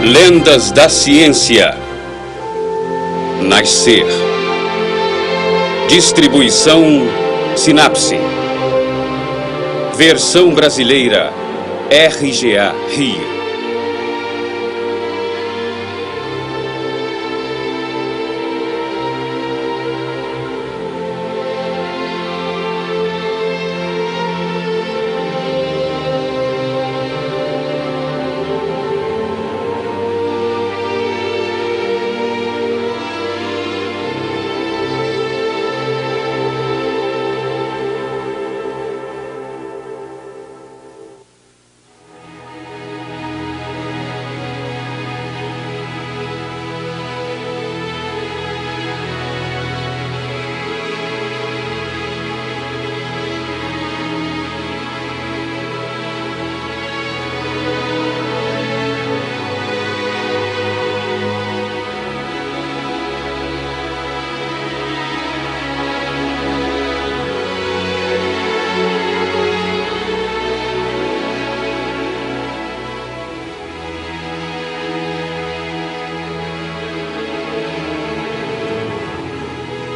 Lendas da Ciência. Nascer. Distribuição Sinapse. Versão brasileira RGA Rio.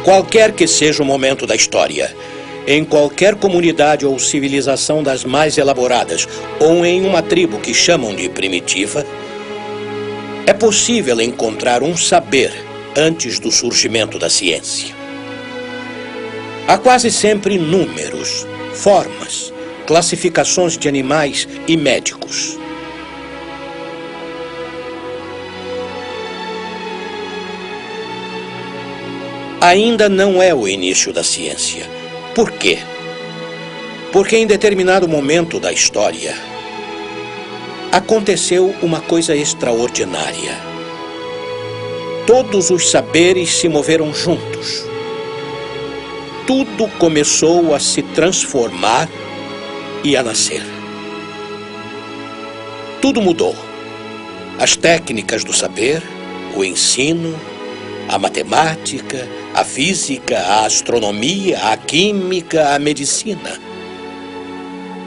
Qualquer que seja o momento da história, em qualquer comunidade ou civilização das mais elaboradas, ou em uma tribo que chamam de primitiva, é possível encontrar um saber antes do surgimento da ciência. Há quase sempre números, formas, classificações de animais e médicos. Ainda não é o início da ciência. Por quê? Porque em determinado momento da história, aconteceu uma coisa extraordinária. Todos os saberes se moveram juntos. Tudo começou a se transformar e a nascer. Tudo mudou. As técnicas do saber, o ensino, a matemática, a física, a astronomia, a química, a medicina.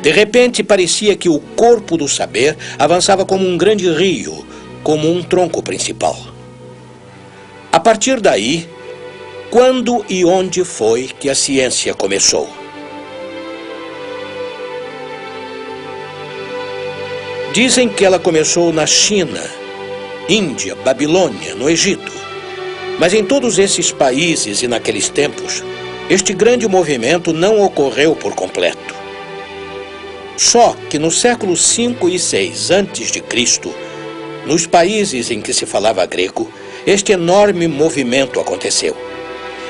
De repente, parecia que o corpo do saber avançava como um grande rio, como um tronco principal. A partir daí, quando e onde foi que a ciência começou? Dizem que ela começou na China, Índia, Babilônia, no Egito. Mas em todos esses países e naqueles tempos, este grande movimento não ocorreu por completo. Só que no século V e VI a.C., nos países em que se falava grego, este enorme movimento aconteceu.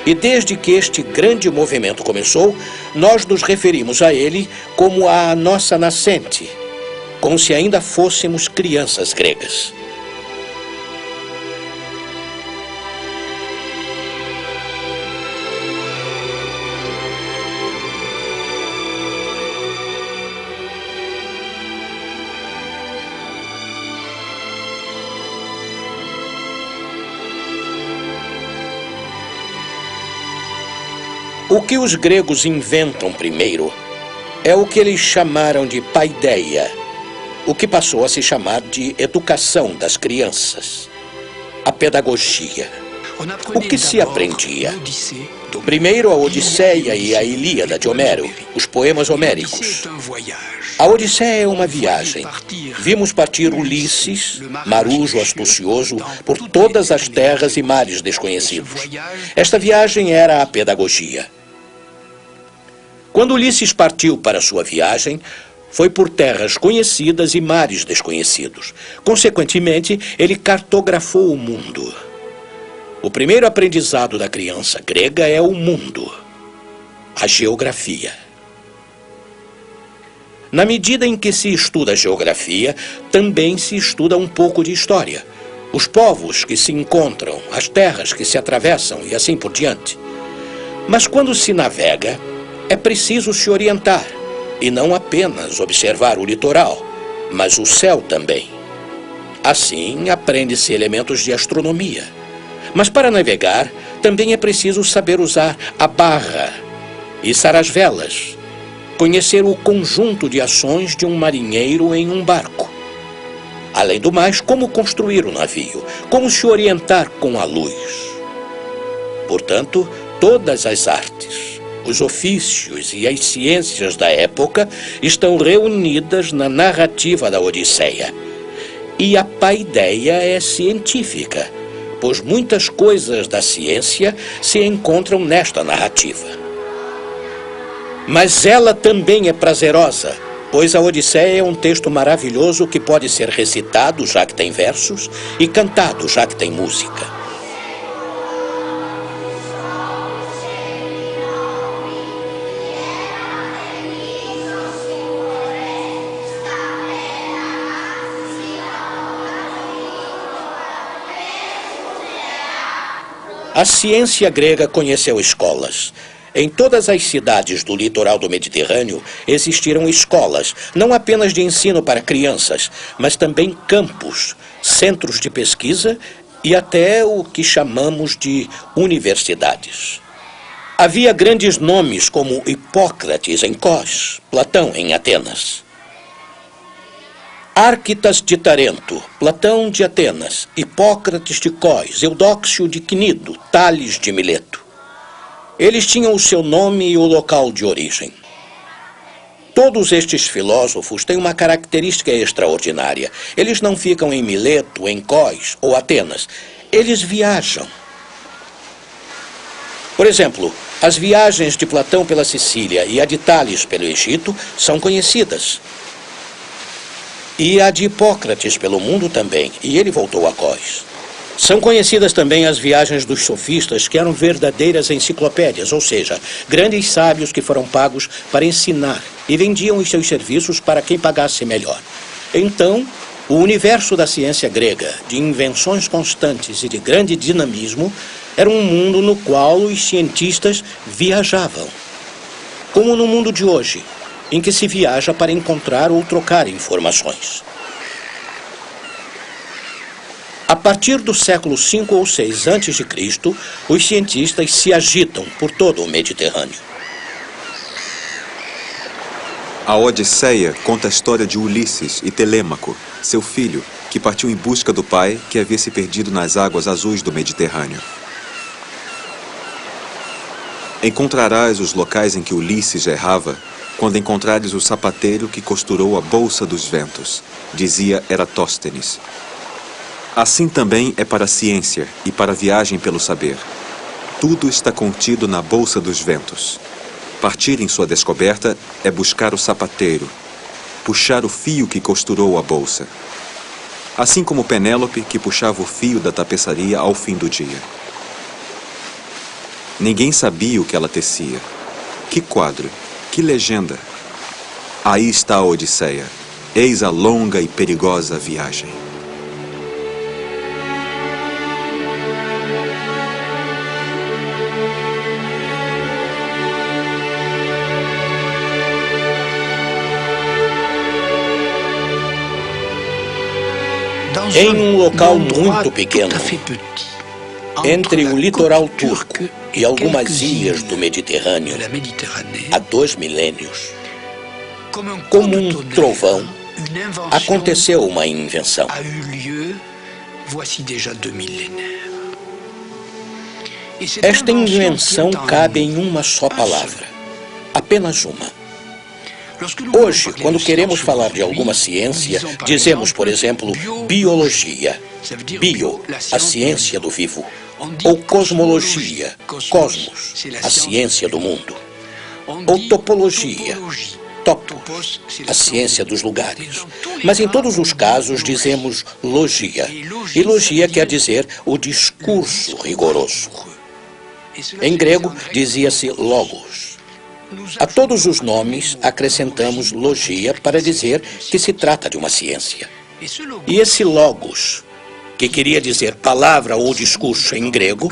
E desde que este grande movimento começou, nós nos referimos a ele como a nossa nascente, como se ainda fôssemos crianças gregas. O que os gregos inventam primeiro é o que eles chamaram de paideia, o que passou a se chamar de educação das crianças, a pedagogia. O que se aprendia? Primeiro a Odisseia e a Ilíada de Homero, os poemas homéricos. A Odisseia é uma viagem. Vimos partir Ulisses, marujo astucioso, por todas as terras e mares desconhecidos. Esta viagem era a pedagogia. Quando Ulisses partiu para sua viagem, foi por terras conhecidas e mares desconhecidos. Consequentemente, ele cartografou o mundo. O primeiro aprendizado da criança grega é o mundo, a geografia. Na medida em que se estuda a geografia, também se estuda um pouco de história. Os povos que se encontram, as terras que se atravessam e assim por diante. Mas quando se navega, é preciso se orientar e não apenas observar o litoral, mas o céu também. Assim, aprende-se elementos de astronomia. Mas para navegar, também é preciso saber usar a barra, içar as velas, conhecer o conjunto de ações de um marinheiro em um barco. Além do mais, como construir o navio, como se orientar com a luz. Portanto, todas as artes, os ofícios e as ciências da época estão reunidas na narrativa da Odisseia. E a paideia é científica, pois muitas coisas da ciência se encontram nesta narrativa. Mas ela também é prazerosa, pois a Odisseia é um texto maravilhoso que pode ser recitado, já que tem versos, e cantado, já que tem música. A ciência grega conheceu escolas. Em todas as cidades do litoral do Mediterrâneo existiram escolas, não apenas de ensino para crianças, mas também campos, centros de pesquisa e até o que chamamos de universidades. Havia grandes nomes como Hipócrates em Cós, Platão em Atenas. Árquitas de Tarento, Platão de Atenas, Hipócrates de Cós, Eudóxio de Cnido, Tales de Mileto. Eles tinham o seu nome e o local de origem. Todos estes filósofos têm uma característica extraordinária. Eles não ficam em Mileto, em Cós ou Atenas. Eles viajam. Por exemplo, as viagens de Platão pela Sicília e a de Tales pelo Egito são conhecidas. E a de Hipócrates pelo mundo também, e ele voltou a Cós. São conhecidas também as viagens dos sofistas, que eram verdadeiras enciclopédias, ou seja, grandes sábios que foram pagos para ensinar e vendiam os seus serviços para quem pagasse melhor. Então, o universo da ciência grega, de invenções constantes e de grande dinamismo, era um mundo no qual os cientistas viajavam. Como no mundo de hoje, em que se viaja para encontrar ou trocar informações. A partir do século V ou VI a.C., os cientistas se agitam por todo o Mediterrâneo. A Odisseia conta a história de Ulisses e Telêmaco, seu filho, que partiu em busca do pai que havia se perdido nas águas azuis do Mediterrâneo. Encontrarás os locais em que Ulisses errava quando encontrares o sapateiro que costurou a bolsa dos ventos, dizia Eratóstenes. Assim também é para a ciência e para a viagem pelo saber. Tudo está contido na bolsa dos ventos. Partir em sua descoberta é buscar o sapateiro, puxar o fio que costurou a bolsa. Assim como Penélope, que puxava o fio da tapeçaria ao fim do dia. Ninguém sabia o que ela tecia. Que quadro! Que legenda! Aí está a Odisseia. Eis a longa e perigosa viagem. Em um local muito pequeno, entre o litoral turco e algumas ilhas do Mediterrâneo, há 2 milênios, como um trovão, aconteceu uma invenção. Esta invenção cabe em uma só palavra, apenas uma. Hoje, quando queremos falar de alguma ciência, dizemos, por exemplo, biologia, bio, a ciência do vivo, ou cosmologia, cosmos, a ciência do mundo, ou topologia, topos, a ciência dos lugares. Mas em todos os casos dizemos logia, e logia quer dizer o discurso rigoroso. Em grego dizia-se logos. A todos os nomes acrescentamos logia para dizer que se trata de uma ciência. E esse logos, que queria dizer palavra ou discurso em grego,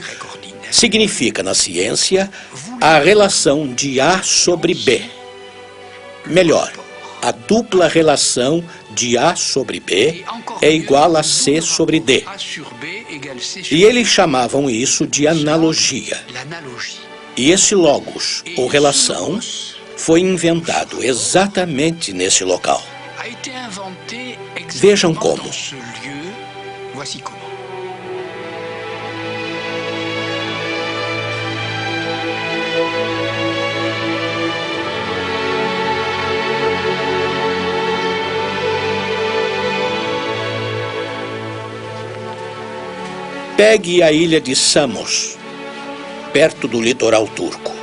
significa na ciência a relação de A sobre B. Melhor, a dupla relação de A sobre B é igual a C sobre D. E eles chamavam isso de analogia. E esse logos, ou relação, foi inventado exatamente nesse local. Vejam como. Pegue a ilha de Samos, perto do litoral turco.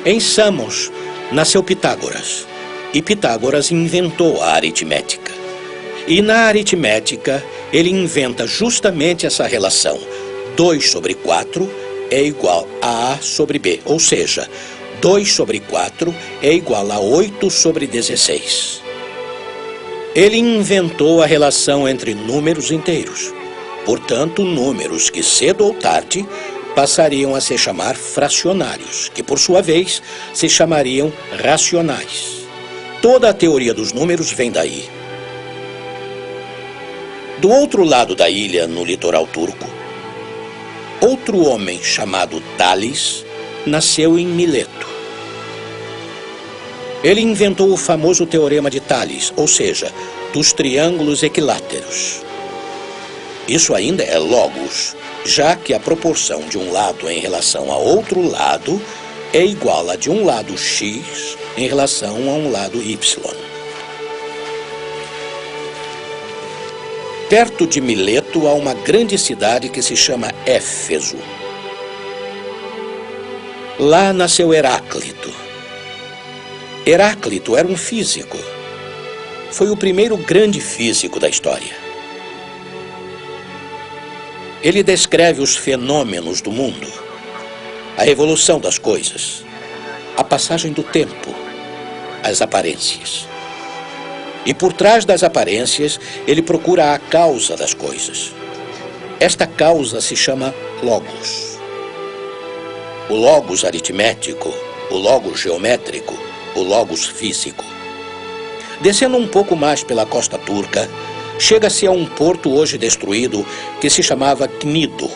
Em Samos nasceu Pitágoras, e Pitágoras inventou a aritmética. E na aritmética, ele inventa justamente essa relação. 2 sobre 4 é igual a A sobre B, ou seja, 2 sobre 4 é igual a 8 sobre 16. Ele inventou a relação entre números inteiros. Portanto, números que cedo ou tarde passariam a se chamar fracionários, que por sua vez se chamariam racionais. Toda a teoria dos números vem daí. Do outro lado da ilha, no litoral turco, outro homem chamado Tales nasceu em Mileto. Ele inventou o famoso teorema de Tales, ou seja, dos triângulos equiláteros. Isso ainda é logos, já que a proporção de um lado em relação a outro lado é igual a de um lado x em relação a um lado y. Perto de Mileto há uma grande cidade que se chama Éfeso. Lá nasceu Heráclito. Heráclito era um físico. Foi o primeiro grande físico da história. Ele descreve os fenômenos do mundo, a evolução das coisas, a passagem do tempo, as aparências. E por trás das aparências, ele procura a causa das coisas. Esta causa se chama logos. O logos aritmético, o logos geométrico, o logos físico. Descendo um pouco mais pela costa turca, chega-se a um porto hoje destruído que se chamava Cnido,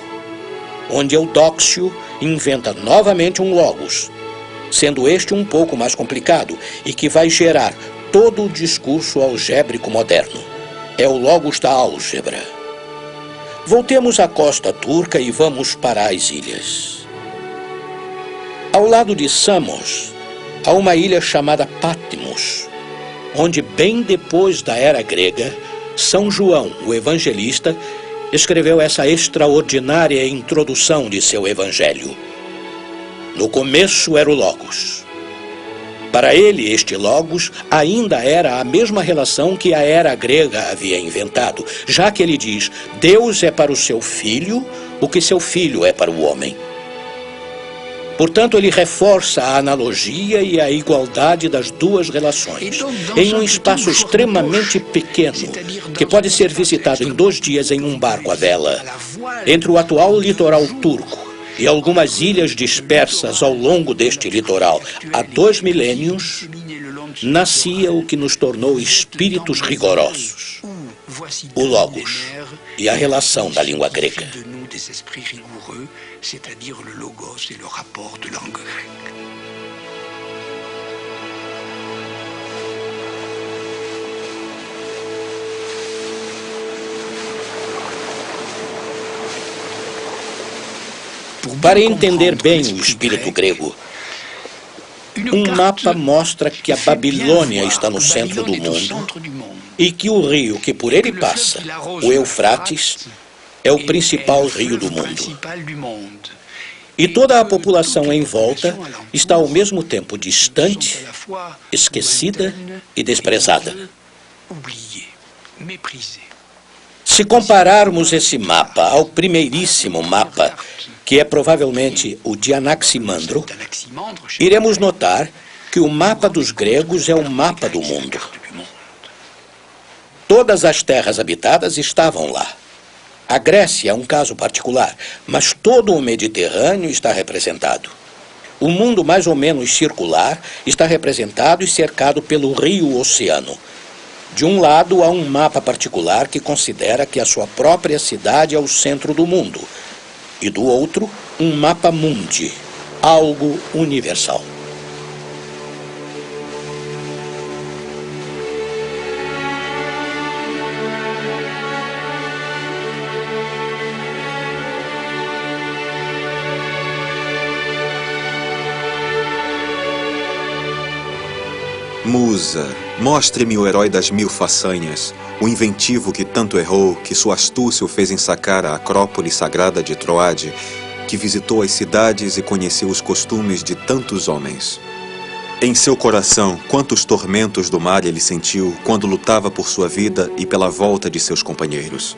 onde Eudóxio inventa novamente um logos, sendo este um pouco mais complicado e que vai gerar todo o discurso algébrico moderno. É o logos da álgebra. Voltemos à costa turca e vamos para as ilhas. Ao lado de Samos, há uma ilha chamada Patmos, onde bem depois da era grega, São João, o evangelista, escreveu essa extraordinária introdução de seu evangelho. No começo era o Logos. Para ele, este Logos ainda era a mesma relação que a era grega havia inventado, já que ele diz: Deus é para o seu filho o que seu filho é para o homem. Portanto, ele reforça a analogia e a igualdade das duas relações, em um espaço extremamente pequeno, que pode ser visitado em 2 dias em um barco à vela, entre o atual litoral turco e algumas ilhas dispersas ao longo deste litoral. Há 2 milênios, nascia o que nos tornou espíritos rigorosos, o Logos e a relação da língua grega. C'est-à-dire le logos et le rapport de langue grecque. Para entender bem o espírito grego, um mapa mostra que a Babilônia está no centro do mundo e que o rio que por ele passa, o Eufrates, é o principal rio do mundo. E toda a população em volta está ao mesmo tempo distante, esquecida e desprezada. Se compararmos esse mapa ao primeiríssimo mapa, que é provavelmente o de Anaximandro, iremos notar que o mapa dos gregos é o mapa do mundo. Todas as terras habitadas estavam lá. A Grécia é um caso particular, mas todo o Mediterrâneo está representado. O mundo mais ou menos circular está representado e cercado pelo rio-oceano. De um lado, há um mapa particular que considera que a sua própria cidade é o centro do mundo. E do outro, um mapa mundi, algo universal. Musa, mostre-me o herói das 1000 façanhas, o inventivo que tanto errou, que sua astúcia o fez ensacar a Acrópole sagrada de Troade, que visitou as cidades e conheceu os costumes de tantos homens. Em seu coração, quantos tormentos do mar ele sentiu quando lutava por sua vida e pela volta de seus companheiros.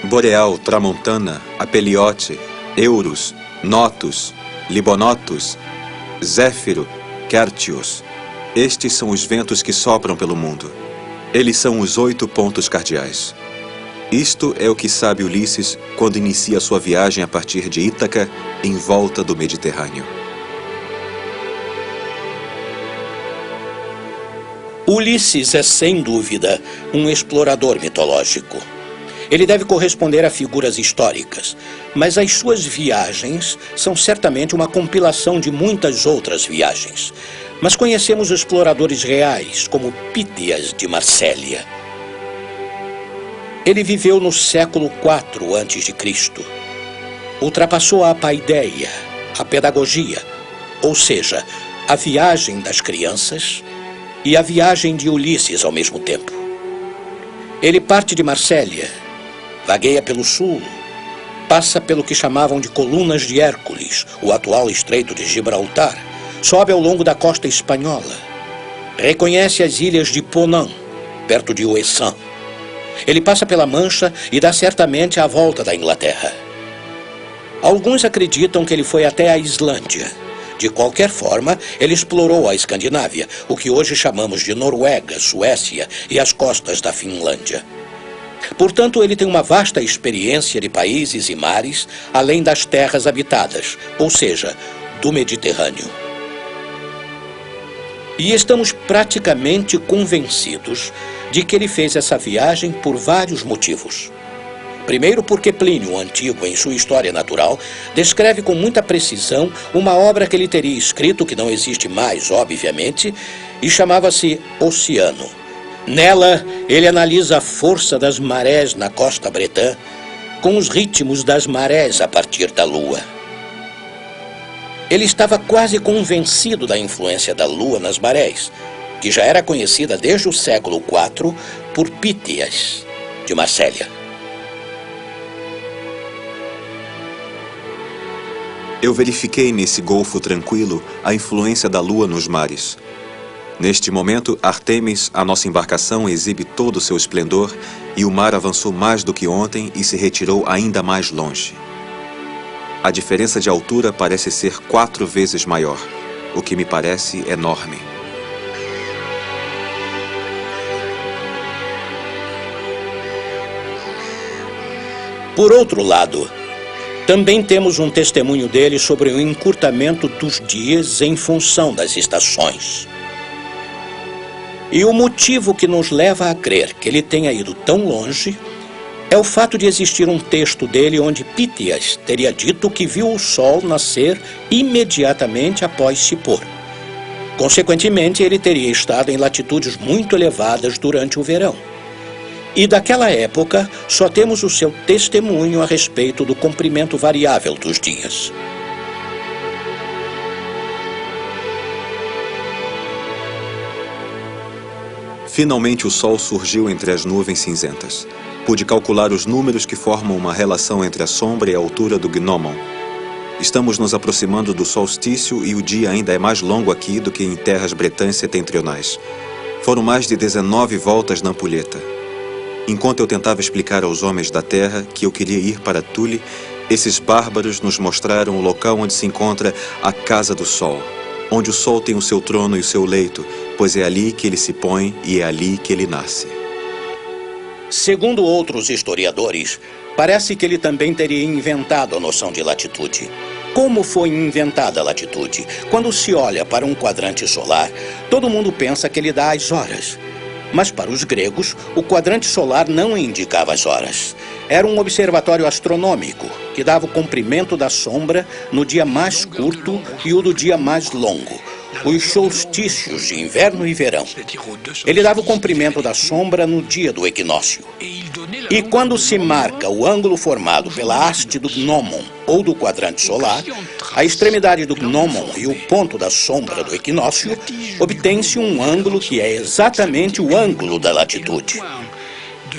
Boreal, Tramontana, Apeliote, Eurus, Notus, Libonotus, Zéfiro, Quertios. Estes são os ventos que sopram pelo mundo. Eles são os 8 pontos cardeais. Isto é o que sabe Ulisses quando inicia sua viagem a partir de Ítaca em volta do Mediterrâneo. Ulisses é, sem dúvida, um explorador mitológico. Ele deve corresponder a figuras históricas, mas as suas viagens são certamente uma compilação de muitas outras viagens. Mas conhecemos exploradores reais, como Pítias de Marsella. Ele viveu no século IV a.C. Ultrapassou a paideia, a pedagogia, ou seja, a viagem das crianças e a viagem de Ulisses ao mesmo tempo. Ele parte de Marsella, vagueia pelo sul, passa pelo que chamavam de Colunas de Hércules, o atual Estreito de Gibraltar, sobe ao longo da costa espanhola, reconhece as ilhas de Ponant, perto de Ouessant. Ele passa pela Mancha e dá certamente a volta da Inglaterra. Alguns acreditam que ele foi até a Islândia. De qualquer forma, ele explorou a Escandinávia, o que hoje chamamos de Noruega, Suécia e as costas da Finlândia. Portanto, ele tem uma vasta experiência de países e mares, além das terras habitadas, ou seja, do Mediterrâneo. E estamos praticamente convencidos de que ele fez essa viagem por vários motivos. Primeiro, porque Plínio o Antigo, em sua História Natural, descreve com muita precisão uma obra que ele teria escrito, que não existe mais, obviamente, e chamava-se Oceano. Nela, ele analisa a força das marés na costa bretã, com os ritmos das marés a partir da Lua. Ele estava quase convencido da influência da Lua nas marés, que já era conhecida desde o século IV por Pítias de Marsella. Eu verifiquei nesse golfo tranquilo a influência da lua nos mares. Neste momento, Artemis, a nossa embarcação, exibe todo o seu esplendor e o mar avançou mais do que ontem e se retirou ainda mais longe. A diferença de altura parece ser 4 vezes maior, o que me parece enorme. Por outro lado, também temos um testemunho dele sobre o encurtamento dos dias em função das estações. E o motivo que nos leva a crer que ele tenha ido tão longe é o fato de existir um texto dele onde Pítias teria dito que viu o sol nascer imediatamente após se pôr. Consequentemente, ele teria estado em latitudes muito elevadas durante o verão. E daquela época, só temos o seu testemunho a respeito do comprimento variável dos dias. Finalmente o sol surgiu entre as nuvens cinzentas. Pude calcular os números que formam uma relação entre a sombra e a altura do gnomon. Estamos nos aproximando do solstício e o dia ainda é mais longo aqui do que em terras bretãs setentrionais. Foram mais de 19 voltas na ampulheta. Enquanto eu tentava explicar aos homens da terra que eu queria ir para Thule, esses bárbaros nos mostraram o local onde se encontra a Casa do Sol, onde o Sol tem o seu trono e o seu leito, pois é ali que ele se põe e é ali que ele nasce. Segundo outros historiadores, parece que ele também teria inventado a noção de latitude. Como foi inventada a latitude? Quando se olha para um quadrante solar, todo mundo pensa que ele dá as horas. Mas para os gregos, o quadrante solar não indicava as horas. Era um observatório astronômico que dava o comprimento da sombra no dia mais curto e o do dia mais longo. os solstícios de inverno e verão. Ele dava o comprimento da sombra no dia do equinócio. E quando se marca o ângulo formado pela haste do gnomon ou do quadrante solar, a extremidade do gnomon e o ponto da sombra do equinócio, obtém-se um ângulo que é exatamente o ângulo da latitude.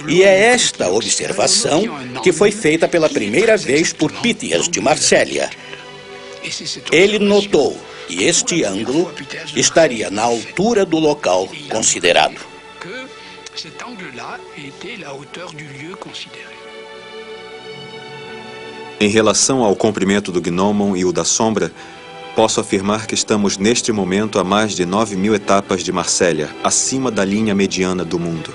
E é esta observação que foi feita pela primeira vez por Pytheas de Marsella. Ele notou que este ângulo estaria na altura do local considerado. Em relação ao comprimento do gnomon e o da sombra, posso afirmar que estamos neste momento a mais de 9.000 etapas de Marsella, acima da linha mediana do mundo.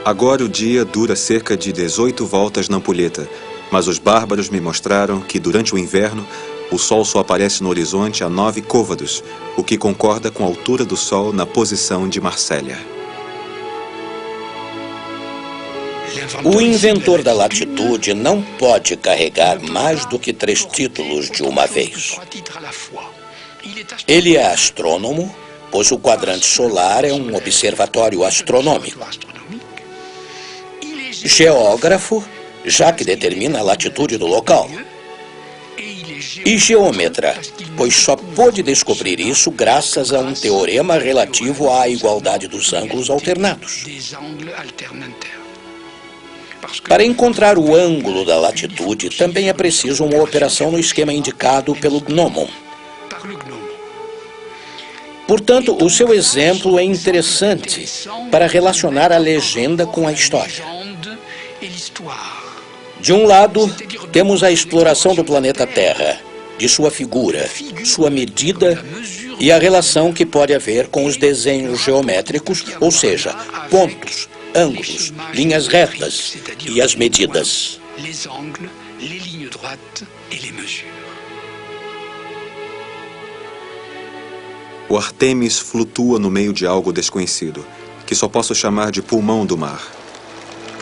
Agora o dia dura cerca de 18 voltas na ampulheta, mas os bárbaros me mostraram que durante o inverno o Sol só aparece no horizonte a 9 côvados, o que concorda com a altura do Sol na posição de Marsella. O inventor da latitude não pode carregar mais do que 3 títulos de uma vez. Ele é astrônomo, pois o quadrante solar é um observatório astronômico. Geógrafo, já que determina a latitude do local. E geômetra, pois só pôde descobrir isso graças a um teorema relativo à igualdade dos ângulos alternados. Para encontrar o ângulo da latitude, também é preciso uma operação no esquema indicado pelo gnomon. Portanto, o seu exemplo é interessante para relacionar a legenda com a história. De um lado, temos a exploração do planeta Terra, de sua figura, sua medida e a relação que pode haver com os desenhos geométricos, ou seja, pontos, ângulos, linhas retas e as medidas. O Artemis flutua no meio de algo desconhecido, que só posso chamar de pulmão do mar.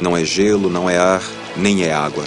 Não é gelo, não é ar, nem é água.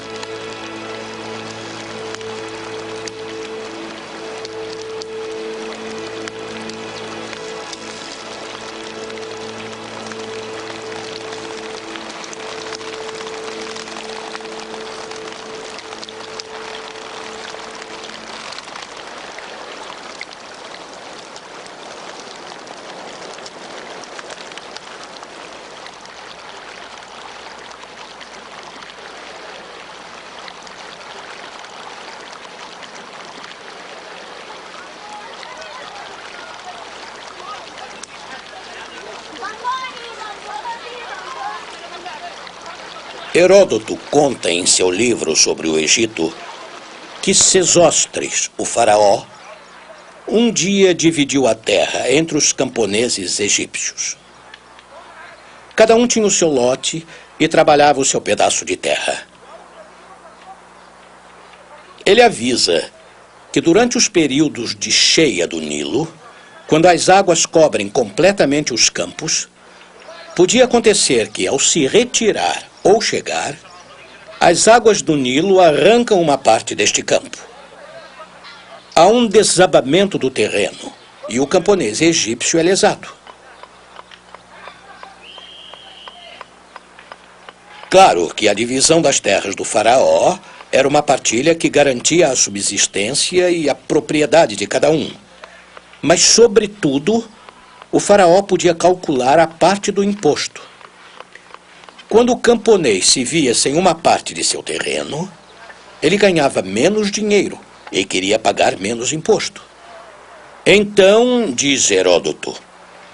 Heródoto conta em seu livro sobre o Egito que Sesostris, o faraó, um dia dividiu a terra entre os camponeses egípcios. Cada um tinha o seu lote e trabalhava o seu pedaço de terra. Ele avisa que durante os períodos de cheia do Nilo, quando as águas cobrem completamente os campos, podia acontecer que, ao se retirar ou chegar, as águas do Nilo arrancam uma parte deste campo. Há um desabamento do terreno e o camponês egípcio é lesado. Claro que a divisão das terras do faraó era uma partilha que garantia a subsistência e a propriedade de cada um. Mas, sobretudo, o faraó podia calcular a parte do imposto. Quando o camponês se via sem uma parte de seu terreno, ele ganhava menos dinheiro e queria pagar menos imposto. Então, diz Heródoto,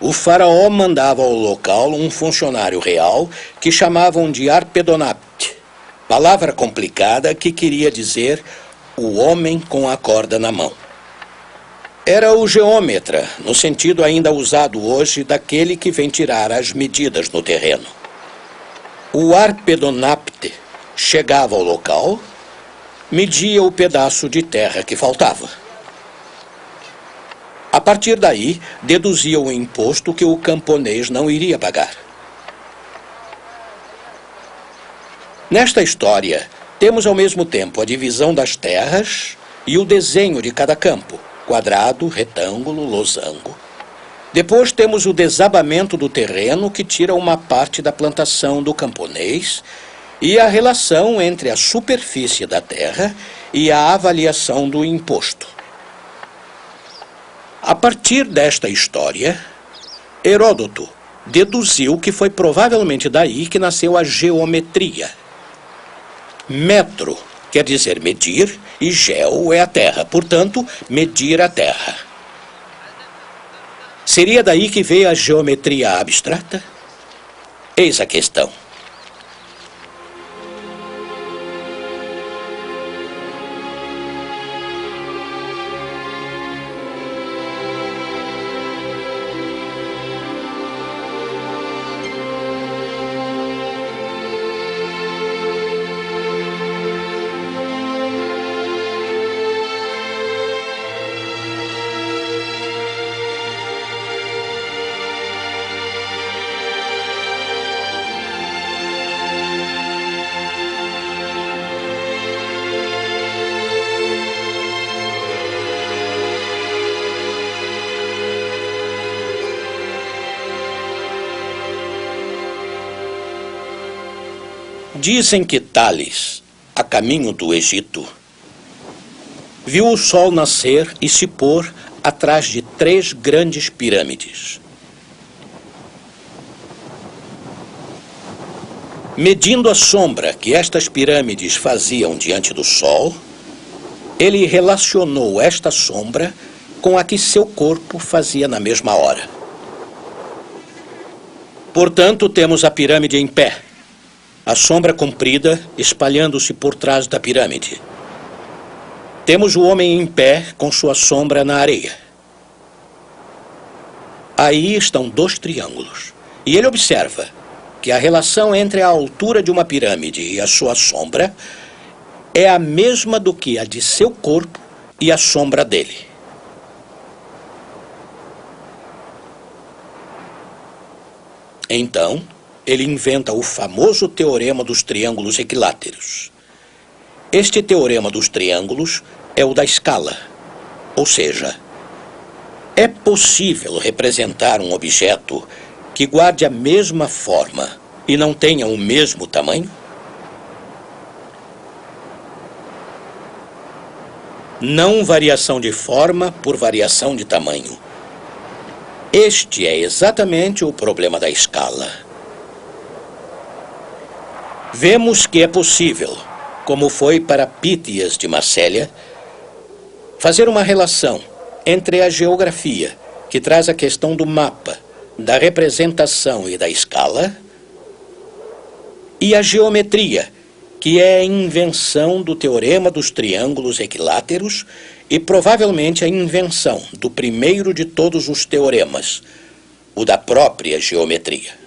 o faraó mandava ao local um funcionário real que chamavam de Arpedonapte, palavra complicada que queria dizer o homem com a corda na mão. Era o geômetra, no sentido ainda usado hoje daquele que vem tirar as medidas no terreno. O Arpedonapte chegava ao local, media o pedaço de terra que faltava. A partir daí, deduzia o imposto que o camponês não iria pagar. Nesta história, temos ao mesmo tempo a divisão das terras e o desenho de cada campo: quadrado, retângulo, losango. Depois temos o desabamento do terreno, que tira uma parte da plantação do camponês, e a relação entre a superfície da terra e a avaliação do imposto. A partir desta história, Heródoto deduziu que foi provavelmente daí que nasceu a geometria. Metro quer dizer medir, e geo é a terra, portanto, medir a terra. Seria daí que veio a geometria abstrata? Eis a questão. Dizem que Tales, a caminho do Egito, viu o sol nascer e se pôr atrás de 3 grandes pirâmides. Medindo a sombra que estas pirâmides faziam diante do sol, ele relacionou esta sombra com a que seu corpo fazia na mesma hora. Portanto, temos a pirâmide em pé, a sombra comprida espalhando-se por trás da pirâmide. Temos o homem em pé com sua sombra na areia. Aí estão 2 triângulos. E ele observa que a relação entre a altura de uma pirâmide e a sua sombra é a mesma do que a de seu corpo e a sombra dele. Então, ele inventa o famoso teorema dos triângulos equiláteros. Este teorema dos triângulos é o da escala. Ou seja, é possível representar um objeto que guarde a mesma forma e não tenha o mesmo tamanho? Não variação de forma por variação de tamanho. Este é exatamente o problema da escala. Vemos que é possível, como foi para Pítias de Massélia, fazer uma relação entre a geografia, que traz a questão do mapa, da representação e da escala, e a geometria, que é a invenção do teorema dos triângulos equiláteros e provavelmente a invenção do primeiro de todos os teoremas, o da própria geometria.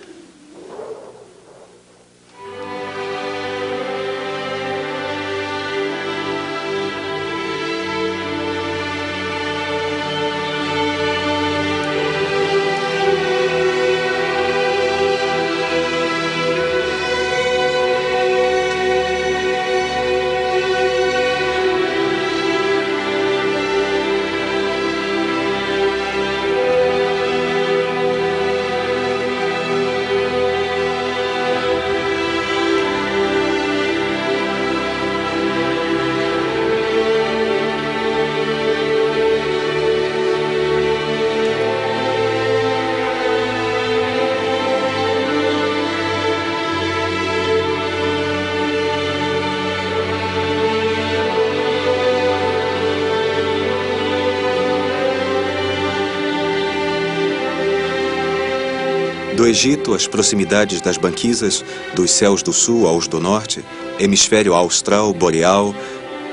Do Egito, às proximidades das banquisas, dos céus do sul aos do norte, hemisfério austral, boreal,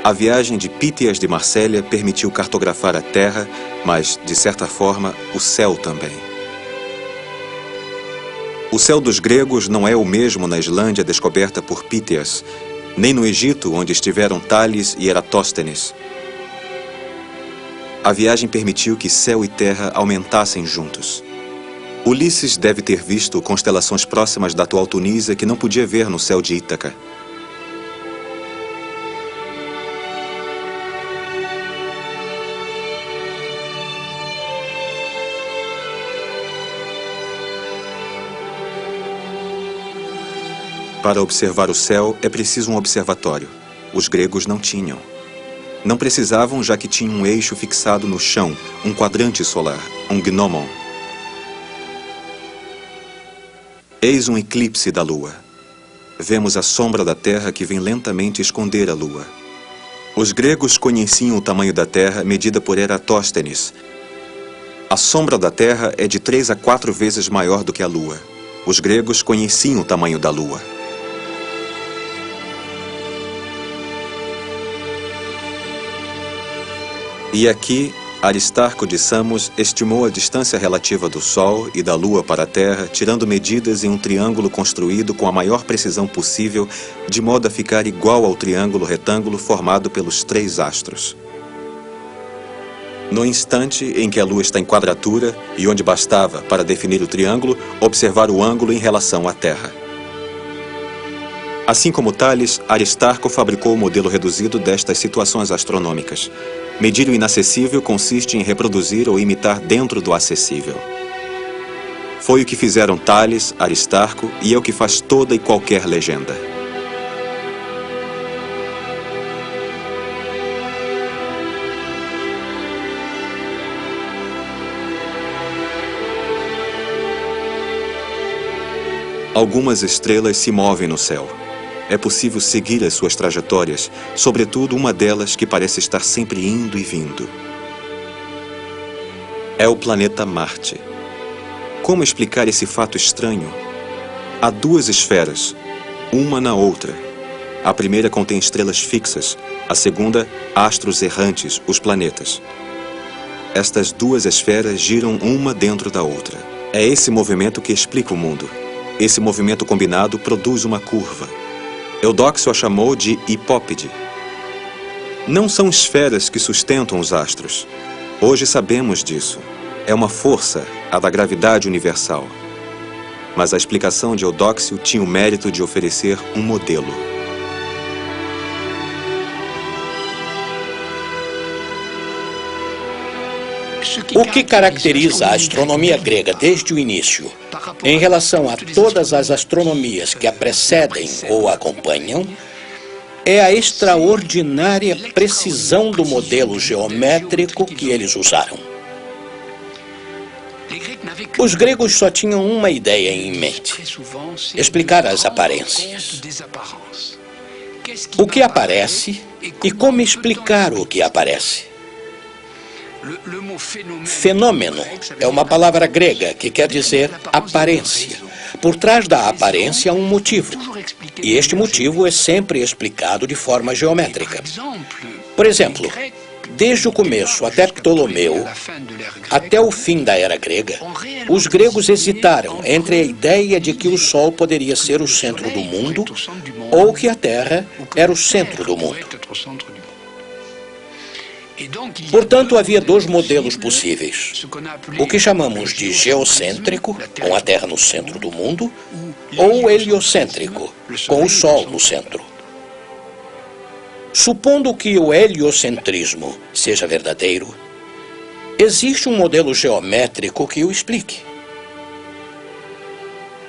a viagem de Pítias de Massélia permitiu cartografar a terra, mas, de certa forma, o céu também. O céu dos gregos não é o mesmo na Islândia descoberta por Pítias, nem no Egito, onde estiveram Tales e Eratóstenes. A viagem permitiu que céu e terra aumentassem juntos. Ulisses deve ter visto constelações próximas da atual Tunísia que não podia ver no céu de Ítaca. Para observar o céu é preciso um observatório. Os gregos não tinham. Não precisavam, já que tinham um eixo fixado no chão, um quadrante solar, um gnomon. Eis um eclipse da Lua. Vemos a sombra da Terra que vem lentamente esconder a Lua. Os gregos conheciam o tamanho da Terra medida por Eratóstenes. A sombra da Terra é de 3 a 4 vezes maior do que a Lua. Os gregos conheciam o tamanho da Lua. E aqui, Aristarco de Samos estimou a distância relativa do Sol e da Lua para a Terra, tirando medidas em um triângulo construído com a maior precisão possível, de modo a ficar igual ao triângulo retângulo formado pelos 3 astros. No instante em que a Lua está em quadratura, e onde bastava, para definir o triângulo, observar o ângulo em relação à Terra. Assim como Tales, Aristarco fabricou o modelo reduzido destas situações astronômicas. Medir o inacessível consiste em reproduzir ou imitar dentro do acessível. Foi o que fizeram Tales, Aristarco, e é o que faz toda e qualquer legenda. Algumas estrelas se movem no céu. É possível seguir as suas trajetórias, sobretudo uma delas que parece estar sempre indo e vindo. É o planeta Marte. Como explicar esse fato estranho? Há 2 esferas, uma na outra. A primeira contém estrelas fixas, a segunda, astros errantes, os planetas. Estas 2 esferas giram uma dentro da outra. É esse movimento que explica o mundo. Esse movimento combinado produz uma curva. Eudóxio a chamou de hipópede. Não são esferas que sustentam os astros. Hoje sabemos disso. É uma força, a da gravidade universal. Mas a explicação de Eudóxio tinha o mérito de oferecer um modelo. O que caracteriza a astronomia grega desde o início, em relação a todas as astronomias que a precedem ou a acompanham, é a extraordinária precisão do modelo geométrico que eles usaram. Os gregos só tinham uma ideia em mente: explicar as aparências. O que aparece e como explicar o que aparece. Fenômeno é uma palavra grega que quer dizer aparência. Por trás da aparência há um motivo, e este motivo é sempre explicado de forma geométrica. Por exemplo, desde o começo até Ptolomeu, até o fim da era grega, os gregos hesitaram entre a ideia de que o Sol poderia ser o centro do mundo ou que a Terra era o centro do mundo. Portanto, havia 2 modelos possíveis: o que chamamos de geocêntrico, com a Terra no centro do mundo, ou heliocêntrico, com o Sol no centro. Supondo que o heliocentrismo seja verdadeiro, existe um modelo geométrico que o explique.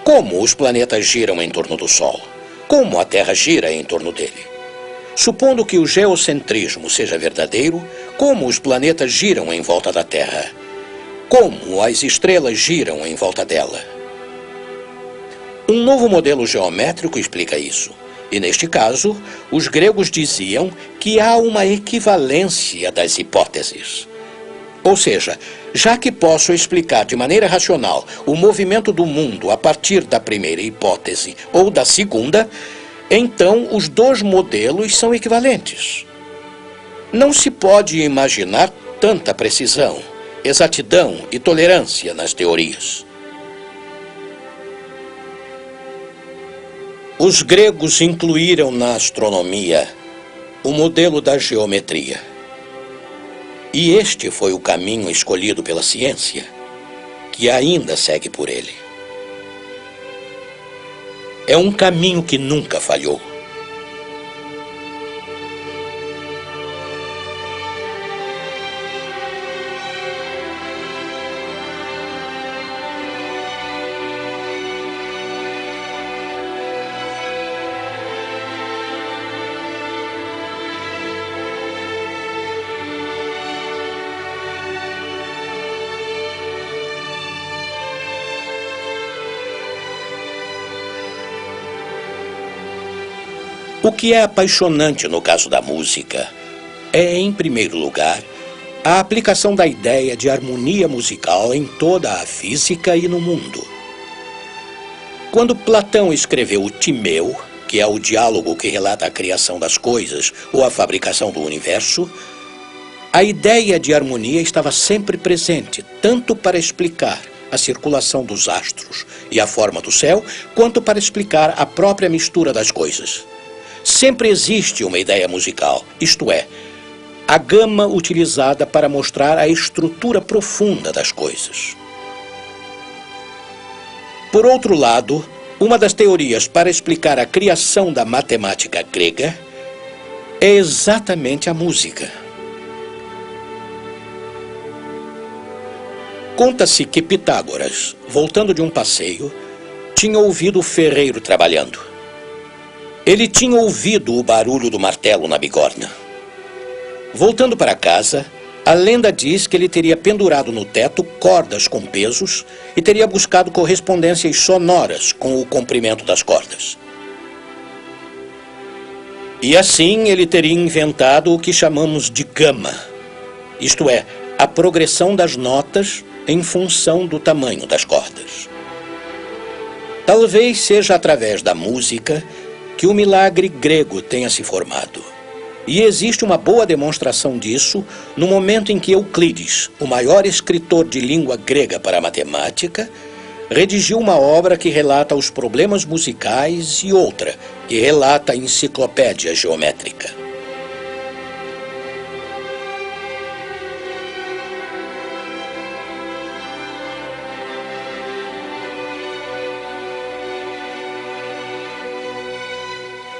Como os planetas giram em torno do Sol? Como a Terra gira em torno dele? Supondo que o geocentrismo seja verdadeiro, como os planetas giram em volta da Terra? Como as estrelas giram em volta dela? Um novo modelo geométrico explica isso. E neste caso, os gregos diziam que há uma equivalência das hipóteses. Ou seja, já que posso explicar de maneira racional o movimento do mundo a partir da primeira hipótese ou da segunda, então os 2 modelos são equivalentes. Não se pode imaginar tanta precisão, exatidão e tolerância nas teorias. Os gregos incluíram na astronomia o modelo da geometria. E este foi o caminho escolhido pela ciência, que ainda segue por ele. É um caminho que nunca falhou. O que é apaixonante no caso da música é, em primeiro lugar, a aplicação da ideia de harmonia musical em toda a física e no mundo. Quando Platão escreveu o Timeu, que é o diálogo que relata a criação das coisas ou a fabricação do universo, a ideia de harmonia estava sempre presente, tanto para explicar a circulação dos astros e a forma do céu, quanto para explicar a própria mistura das coisas. Sempre existe uma ideia musical, isto é, a gama utilizada para mostrar a estrutura profunda das coisas. Por outro lado, uma das teorias para explicar a criação da matemática grega é exatamente a música. Conta-se que Pitágoras, voltando de um passeio, tinha ouvido o ferreiro trabalhando. Ele tinha ouvido o barulho do martelo na bigorna. Voltando para casa, a lenda diz que ele teria pendurado no teto cordas com pesos e teria buscado correspondências sonoras com o comprimento das cordas. E assim ele teria inventado o que chamamos de gama, isto é, a progressão das notas em função do tamanho das cordas. Talvez seja através da música que o milagre grego tenha se formado. E existe uma boa demonstração disso no momento em que Euclides, o maior escritor de língua grega para a matemática, redigiu uma obra que relata os problemas musicais e outra que relata a enciclopédia geométrica.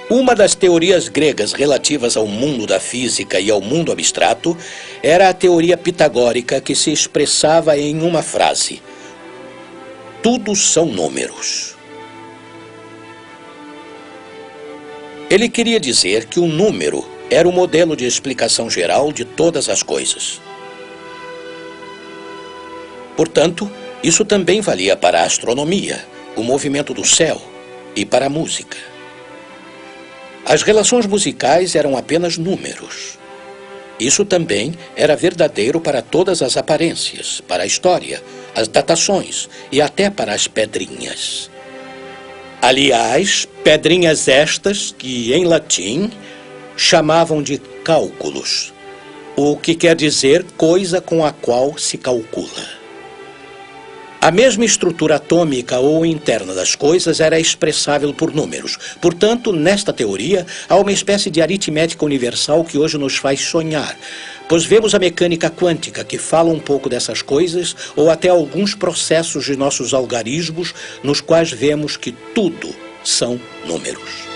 Uma das teorias gregas relativas ao mundo da física e ao mundo abstrato era a teoria pitagórica que se expressava em uma frase: tudo são números. Ele queria dizer que o número era o modelo de explicação geral de todas as coisas. Portanto, isso também valia para a astronomia, o movimento do céu e para a música. As relações musicais eram apenas números. Isso também era verdadeiro para todas as aparências, para a história, as datações e até para as pedrinhas. Aliás, pedrinhas estas que, em latim, chamavam de cálculos, o que quer dizer coisa com a qual se calcula. A mesma estrutura atômica ou interna das coisas era expressável por números. Portanto, nesta teoria, há uma espécie de aritmética universal que hoje nos faz sonhar, pois vemos a mecânica quântica que fala um pouco dessas coisas, ou até alguns processos de nossos algarismos, nos quais vemos que tudo são números.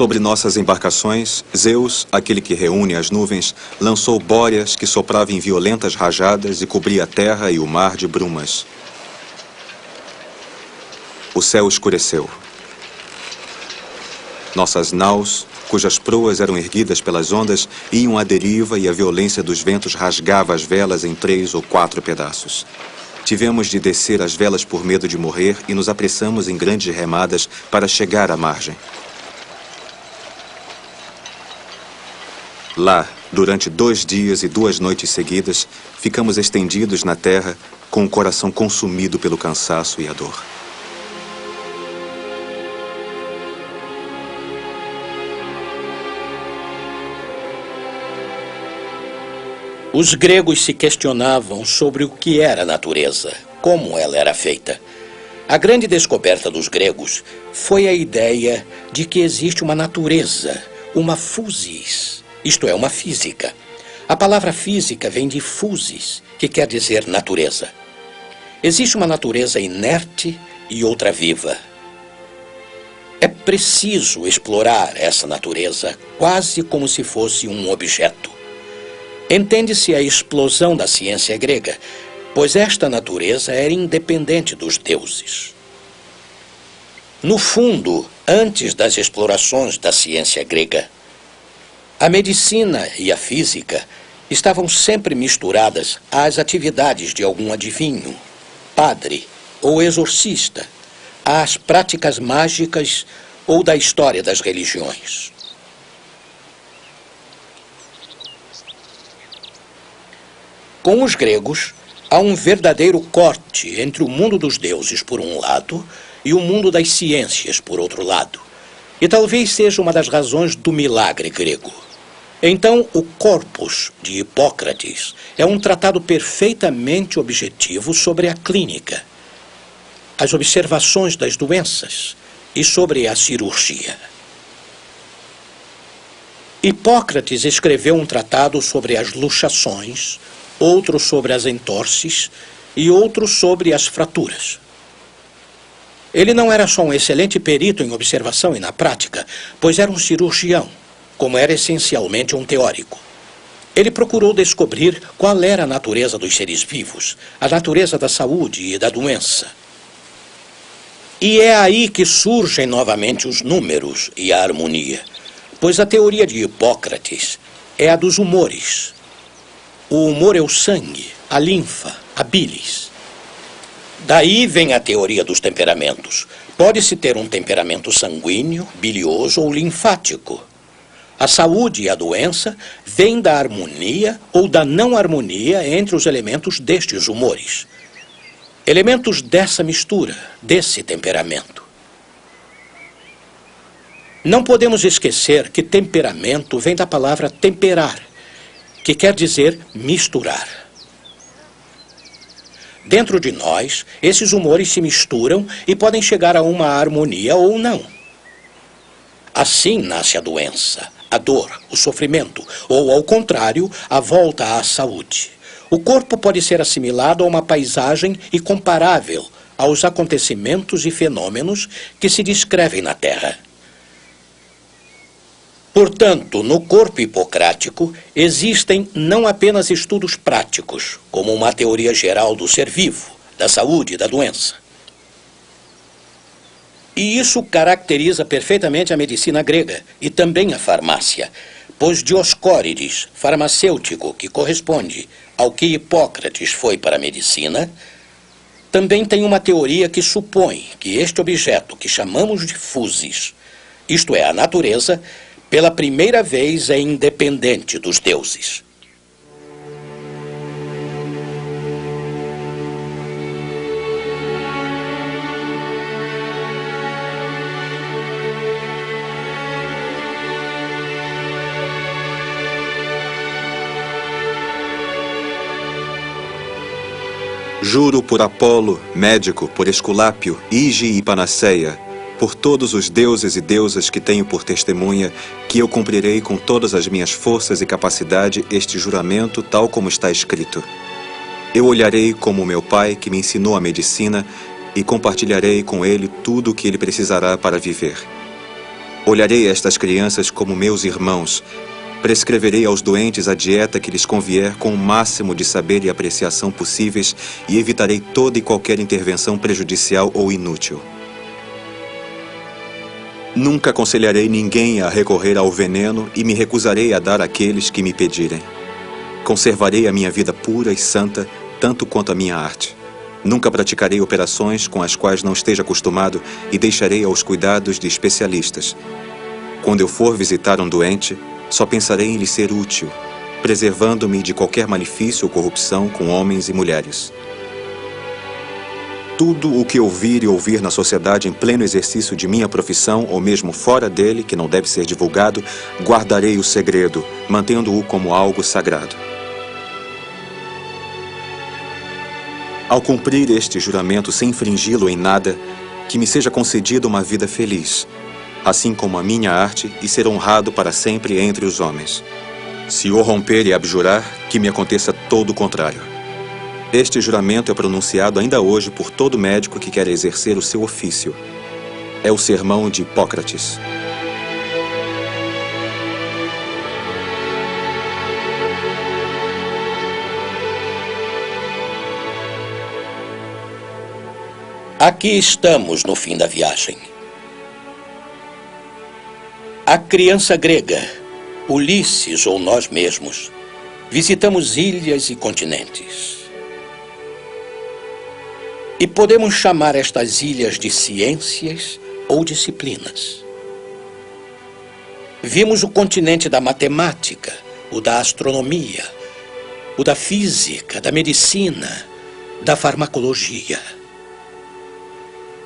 Sobre nossas embarcações, Zeus, aquele que reúne as nuvens, lançou bóreas que sopravam em violentas rajadas e cobria a terra e o mar de brumas. O céu escureceu. Nossas naus, cujas proas eram erguidas pelas ondas, iam à deriva e a violência dos ventos rasgava as velas em 3 ou 4 pedaços. Tivemos de descer as velas por medo de morrer e nos apressamos em grandes remadas para chegar à margem. Lá, durante 2 dias e 2 noites seguidas, ficamos estendidos na terra com o coração consumido pelo cansaço e a dor. Os gregos se questionavam sobre o que era a natureza, como ela era feita. A grande descoberta dos gregos foi a ideia de que existe uma natureza, uma physis, isto é, uma física. A palavra física vem de physis, que quer dizer natureza. Existe uma natureza inerte e outra viva. É preciso explorar essa natureza quase como se fosse um objeto. Entende-se a explosão da ciência grega, pois esta natureza era independente dos deuses. No fundo, antes das explorações da ciência grega, a medicina e a física estavam sempre misturadas às atividades de algum adivinho, padre ou exorcista, às práticas mágicas ou da história das religiões. Com os gregos, há um verdadeiro corte entre o mundo dos deuses, por um lado, e o mundo das ciências, por outro lado. E talvez seja uma das razões do milagre grego. Então, o Corpus, de Hipócrates, é um tratado perfeitamente objetivo sobre a clínica, as observações das doenças e sobre a cirurgia. Hipócrates escreveu um tratado sobre as luxações, outro sobre as entorses e outro sobre as fraturas. Ele não era só um excelente perito em observação e na prática, pois era um cirurgião, como era essencialmente um teórico. Ele procurou descobrir qual era a natureza dos seres vivos, a natureza da saúde e da doença. E é aí que surgem novamente os números e a harmonia, pois a teoria de Hipócrates é a dos humores. O humor é o sangue, a linfa, a bilis. Daí vem a teoria dos temperamentos. Pode-se ter um temperamento sanguíneo, bilioso ou linfático. A saúde e a doença vêm da harmonia ou da não harmonia entre os elementos destes humores. Elementos dessa mistura, desse temperamento. Não podemos esquecer que temperamento vem da palavra temperar, que quer dizer misturar. Dentro de nós, esses humores se misturam e podem chegar a uma harmonia ou não. Assim nasce a doença, a dor, o sofrimento, ou, ao contrário, a volta à saúde. O corpo pode ser assimilado a uma paisagem e comparável aos acontecimentos e fenômenos que se descrevem na Terra. Portanto, no corpo hipocrático, existem não apenas estudos práticos, como uma teoria geral do ser vivo, da saúde e da doença. E isso caracteriza perfeitamente a medicina grega e também a farmácia, pois Dioscórides, farmacêutico que corresponde ao que Hipócrates foi para a medicina, também tem uma teoria que supõe que este objeto que chamamos de physis, isto é, a natureza, pela primeira vez é independente dos deuses. Juro por Apolo, médico, por Esculápio, Ige e Panaceia, por todos os deuses e deusas que tenho por testemunha, que eu cumprirei com todas as minhas forças e capacidade este juramento tal como está escrito. Eu olharei como meu pai, que me ensinou a medicina, e compartilharei com ele tudo o que ele precisará para viver. Olharei estas crianças como meus irmãos, prescreverei aos doentes a dieta que lhes convier com o máximo de saber e apreciação possíveis e evitarei toda e qualquer intervenção prejudicial ou inútil. Nunca aconselharei ninguém a recorrer ao veneno e me recusarei a dar àqueles que me pedirem. Conservarei a minha vida pura e santa, tanto quanto a minha arte. Nunca praticarei operações com as quais não esteja acostumado e deixarei aos cuidados de especialistas. Quando eu for visitar um doente, Só pensarei em lhe ser útil, preservando-me de qualquer malefício ou corrupção com homens e mulheres. Tudo o que ouvir e ouvir na sociedade em pleno exercício de minha profissão, ou mesmo fora dele, que não deve ser divulgado, guardarei o segredo, mantendo-o como algo sagrado. Ao cumprir este juramento sem infringi-lo em nada, que me seja concedida uma vida feliz, assim como a minha arte, e ser honrado para sempre entre os homens. Se o romper e abjurar, que me aconteça todo o contrário. Este juramento é pronunciado ainda hoje por todo médico que quer exercer o seu ofício. É o sermão de Hipócrates. Aqui estamos no fim da viagem. A criança grega, Ulisses ou nós mesmos, visitamos ilhas e continentes. E podemos chamar estas ilhas de ciências ou disciplinas. Vimos o continente da matemática, o da astronomia, o da física, da medicina, da farmacologia.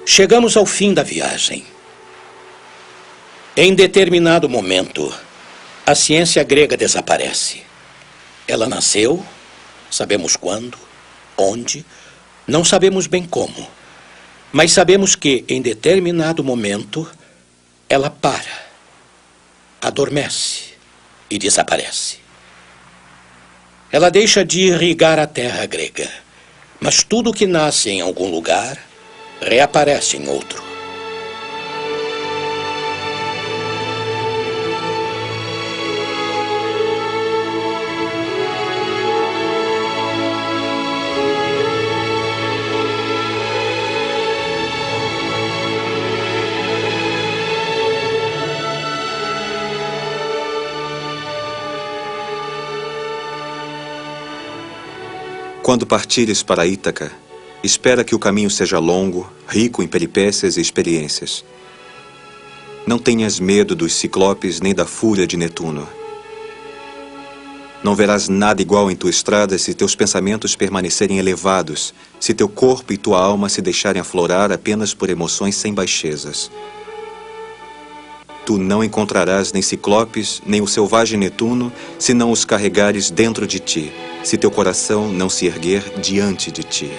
Chegamos ao fim da viagem. Em determinado momento, a ciência grega desaparece. Ela nasceu, sabemos quando, onde, não sabemos bem como, mas sabemos que, em determinado momento, ela para, adormece e desaparece. Ela deixa de irrigar a terra grega, mas tudo que nasce em algum lugar reaparece em outro. Quando partires para Ítaca, espera que o caminho seja longo, rico em peripécias e experiências. Não tenhas medo dos ciclopes nem da fúria de Netuno. Não verás nada igual em tua estrada se teus pensamentos permanecerem elevados, se teu corpo e tua alma se deixarem aflorar apenas por emoções sem baixezas. Tu não encontrarás nem ciclopes, nem o selvagem Netuno, se não os carregares dentro de ti, se teu coração não se erguer diante de ti.